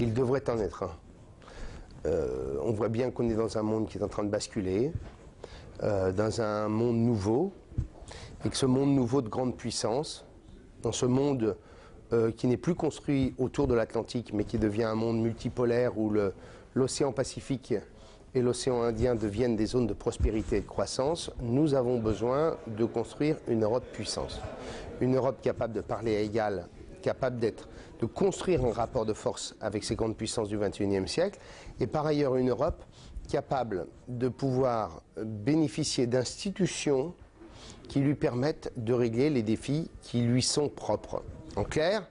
Il devrait en être un. On voit bien qu'on est dans un monde qui est en train de basculer, dans un monde nouveau, et que ce monde nouveau de grande puissance, dans ce monde qui n'est plus construit autour de l'Atlantique, mais qui devient un monde multipolaire où l'océan Pacifique et l'océan Indien deviennent des zones de prospérité et de croissance, nous avons besoin de construire une Europe puissance. Une Europe capable de parler à égal, capable de construire un rapport de force avec ces grandes puissances du XXIe siècle, et par ailleurs une Europe capable de pouvoir bénéficier d'institutions qui lui permettent de régler les défis qui lui sont propres. En clair,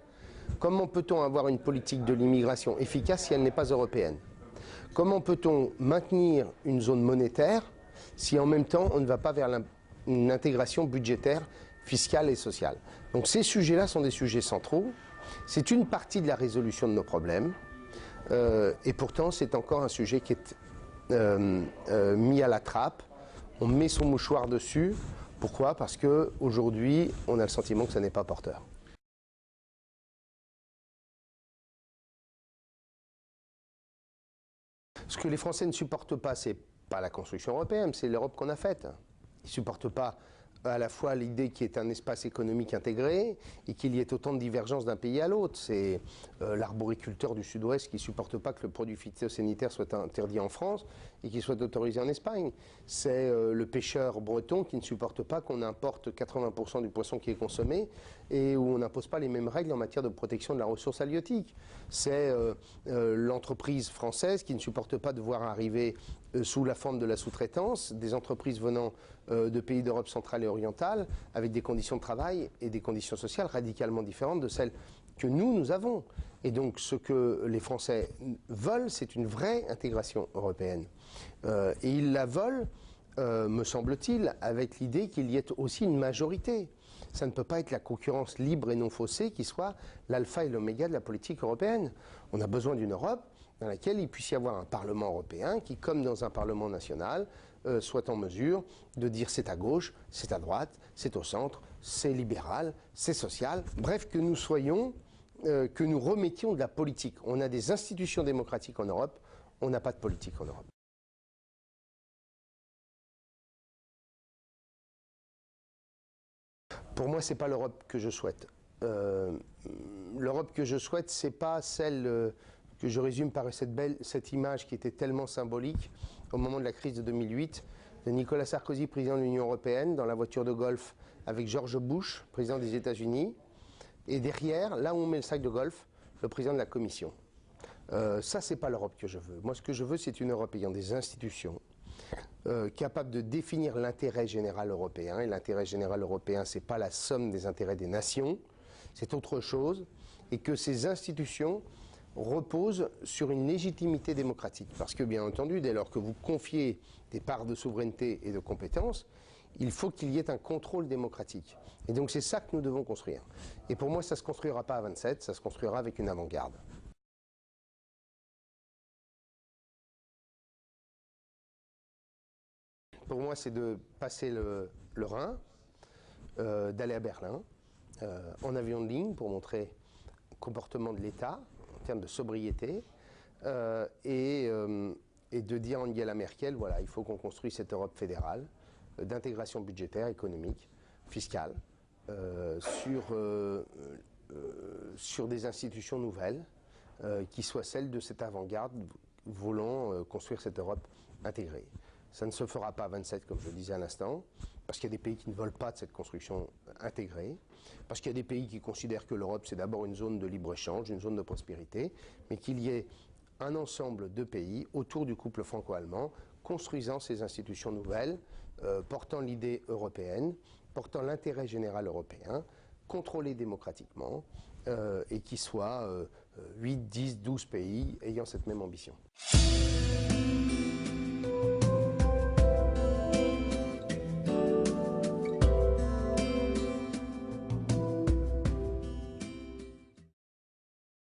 comment peut-on avoir une politique de l'immigration efficace si elle n'est pas européenne? Comment peut-on maintenir une zone monétaire si en même temps on ne va pas vers une intégration budgétaire, fiscale et sociale? Donc ces sujets-là sont des sujets centraux. C'est une partie de la résolution de nos problèmes. Et pourtant, c'est encore un sujet qui est mis à la trappe. On met son mouchoir dessus. Pourquoi? Parce qu'aujourd'hui, on a le sentiment que ça n'est pas porteur. Ce que les Français ne supportent pas, c'est pas la construction européenne, c'est l'Europe qu'on a faite. Ils ne supportent pas à la fois l'idée qu'il y ait un espace économique intégré et qu'il y ait autant de divergences d'un pays à l'autre. C'est l'arboriculteur du Sud-Ouest qui ne supporte pas que le produit phytosanitaire soit interdit en France et qu'il soit autorisé en Espagne. C'est le pêcheur breton qui ne supporte pas qu'on importe 80% du poisson qui est consommé et où on n'impose pas les mêmes règles en matière de protection de la ressource halieutique. C'est l'entreprise française qui ne supporte pas de voir arriver sous la forme de la sous-traitance des entreprises venant de pays d'Europe centrale et orientale avec des conditions de travail et des conditions sociales radicalement différentes de celles que nous avons. Et donc ce que les Français veulent, c'est une vraie intégration européenne. Et ils la veulent, me semble-t-il, avec l'idée qu'il y ait aussi une majorité. Ça ne peut pas être la concurrence libre et non faussée qui soit l'alpha et l'oméga de la politique européenne. On a besoin d'une Europe dans laquelle il puisse y avoir un Parlement européen qui, comme dans un Parlement national, soit en mesure de dire c'est à gauche, c'est à droite, c'est au centre, c'est libéral, c'est social. Bref, que nous soyons, que nous remettions de la politique. On a des institutions démocratiques en Europe, on n'a pas de politique en Europe. Pour moi, ce n'est pas l'Europe que je souhaite. L'Europe que je souhaite, ce n'est pas celle que je résume par cette image qui était tellement symbolique au moment de la crise de 2008, de Nicolas Sarkozy, président de l'Union européenne, dans la voiture de golf avec George Bush, président des États-Unis, et derrière, là où on met le sac de golf, le président de la Commission. Ça, c'est pas l'Europe que je veux. Moi, ce que je veux, c'est une Europe ayant des institutions, capable de définir l'intérêt général européen. Et l'intérêt général européen, c'est pas la somme des intérêts des nations, c'est autre chose, et que ces institutions repose sur une légitimité démocratique. Parce que, bien entendu, dès lors que vous confiez des parts de souveraineté et de compétences, il faut qu'il y ait un contrôle démocratique. Et donc c'est ça que nous devons construire. Et pour moi, ça ne se construira pas à 27, ça se construira avec une avant-garde. Pour moi, c'est de passer le Rhin, d'aller à Berlin, en avion de ligne pour montrer le comportement de l'État, en termes de sobriété, et de dire à Angela Merkel, voilà, il faut qu'on construise cette Europe fédérale, d'intégration budgétaire, économique, fiscale, sur des institutions nouvelles, qui soient celles de cette avant-garde voulant construire cette Europe intégrée. Ça ne se fera pas à 27, comme je le disais à l'instant, parce qu'il y a des pays qui ne veulent pas de cette construction intégrée, parce qu'il y a des pays qui considèrent que l'Europe, c'est d'abord une zone de libre-échange, une zone de prospérité, mais qu'il y ait un ensemble de pays autour du couple franco-allemand, construisant ces institutions nouvelles, portant l'idée européenne, portant l'intérêt général européen, contrôlées démocratiquement, et qui soient 8, 10, 12 pays ayant cette même ambition.